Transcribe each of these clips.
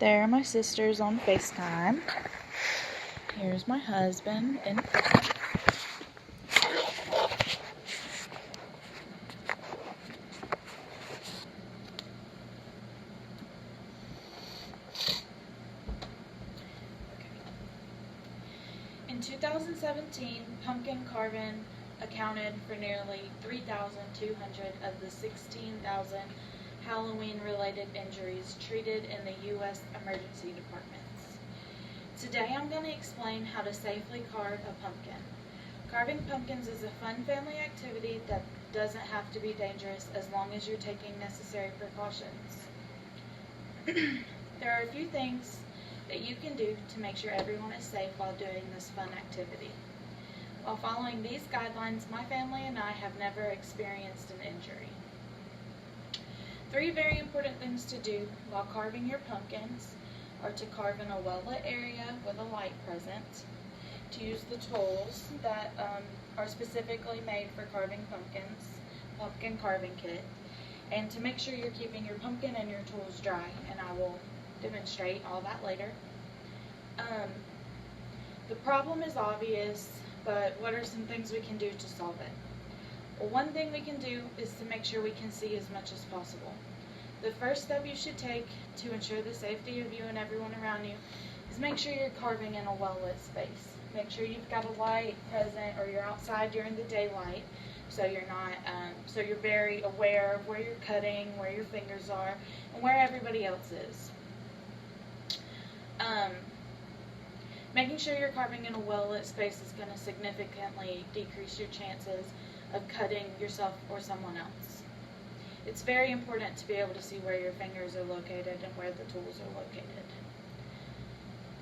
There are my sisters on FaceTime. Here's my husband in In 2017, pumpkin carving accounted for nearly 3,200 of the 16,000 Halloween-related injuries treated in the U.S. emergency departments. Today I'm going to explain how to safely carve a pumpkin. Carving pumpkins is a fun family activity that doesn't have to be dangerous as long as you're taking necessary precautions. There are a few things that you can do to make sure everyone is safe while doing this fun activity. While following these guidelines, my family and I have never experienced an injury. 3 very important things to do while carving your pumpkins are to carve in a well-lit area with a light present, to use the tools that are specifically made for carving pumpkins, pumpkin carving kit, and to make sure you're keeping your pumpkin and your tools dry, and I will demonstrate all that later. The problem is obvious, but what are some things we can do to solve it? Well, one thing we can do is to make sure we can see as much as possible. The first step you should take to ensure the safety of you and everyone around you is make sure you're carving in a well-lit space. Make sure you've got a light present or you're outside during the daylight, so you're not, so you're very aware of where you're cutting, where your fingers are, and where everybody else is. Making sure you're carving in a well-lit space is going to significantly decrease your chances of cutting yourself or someone else. It's very important to be able to see where your fingers are located and where the tools are located.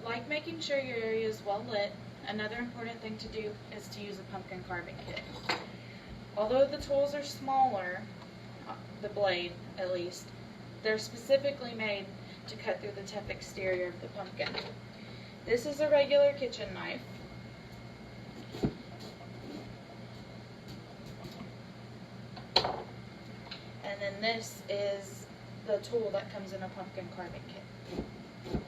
Like making sure your area is well lit, another important thing to do is to use a pumpkin carving kit. Although the tools are smaller, the blade at least, they're specifically made to cut through the tough exterior of the pumpkin. This is a regular kitchen knife. And then this is the tool that comes in a pumpkin carving kit.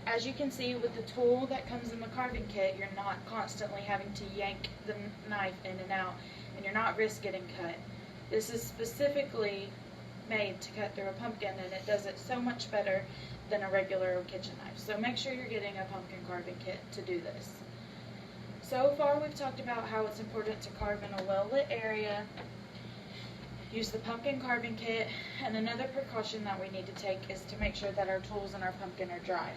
As you can see, with the tool that comes in the carving kit, you're not constantly having to yank the knife in and out, and you're not risk getting cut. This is specifically made to cut through a pumpkin, and it does it so much better than a regular kitchen knife. So make sure you're getting a pumpkin carving kit to do this. So far we've talked about how it's important to carve in a well-lit area, use the pumpkin carving kit, and another precaution that we need to take is to make sure that our tools and our pumpkin are dry.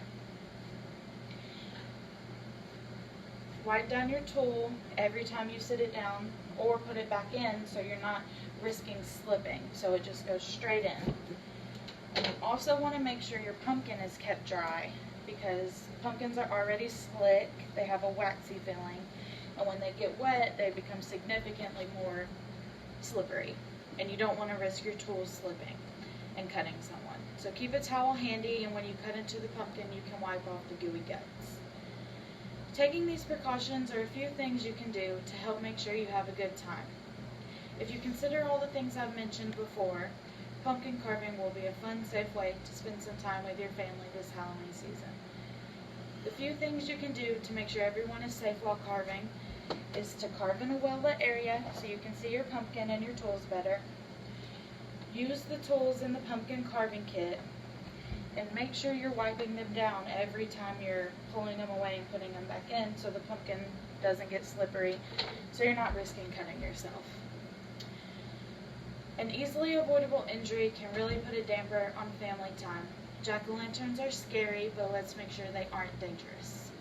Wipe down your tool every time you sit it down, or put it back in so you're not risking slipping, so it just goes straight in. And you also want to make sure your pumpkin is kept dry, because pumpkins are already slick, they have a waxy feeling, and when they get wet they become significantly more slippery, and you don't want to risk your tools slipping and cutting someone. So keep a towel handy, and when you cut into the pumpkin you can wipe off the gooey guts. Taking these precautions are a few things you can do to help make sure you have a good time. If you consider all the things I've mentioned before, pumpkin carving will be a fun, safe way to spend some time with your family this Halloween season. The few things you can do to make sure everyone is safe while carving is to carve in a well-lit area so you can see your pumpkin and your tools better. Use the tools in the pumpkin carving kit, and make sure you're wiping them down every time you're pulling them away and putting them back in so the pumpkin doesn't get slippery, so you're not risking cutting yourself. An easily avoidable injury can really put a damper on family time. Jack-o'-lanterns are scary, but let's make sure they aren't dangerous.